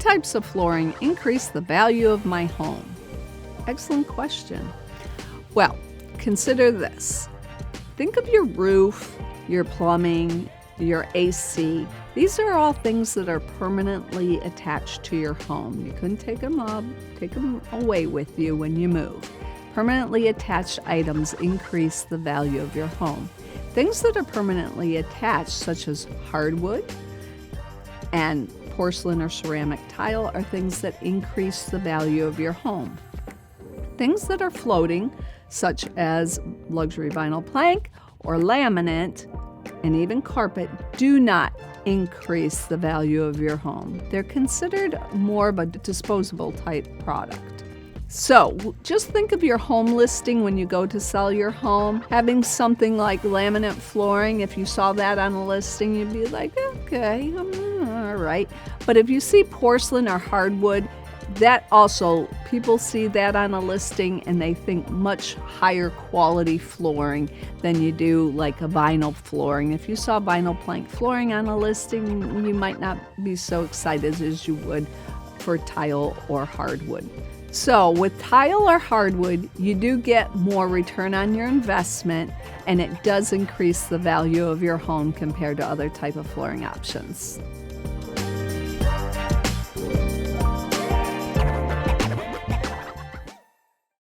types of flooring increase the value of my home? Excellent question. Well, consider this. Think of your roof, your plumbing, your AC. These are all things that are permanently attached to your home. You couldn't take them away with you when you move. Permanently attached items increase the value of your home. Things that are permanently attached, such as hardwood and porcelain or ceramic tile, are things that increase the value of your home. Things that are floating, such as luxury vinyl plank or laminate, and even carpet, do not increase the value of your home. They're considered more of a disposable type product. So just think of your home listing when you go to sell your home. Having something like laminate flooring, if you saw that on a listing, you'd be like, okay, all right. But if you see porcelain or hardwood, that also, people see that on a listing and they think much higher quality flooring than you do like a vinyl flooring. If you saw vinyl plank flooring on a listing, you might not be so excited as you would for tile or hardwood. So with tile or hardwood, you do get more return on your investment, and it does increase the value of your home compared to other type of flooring options.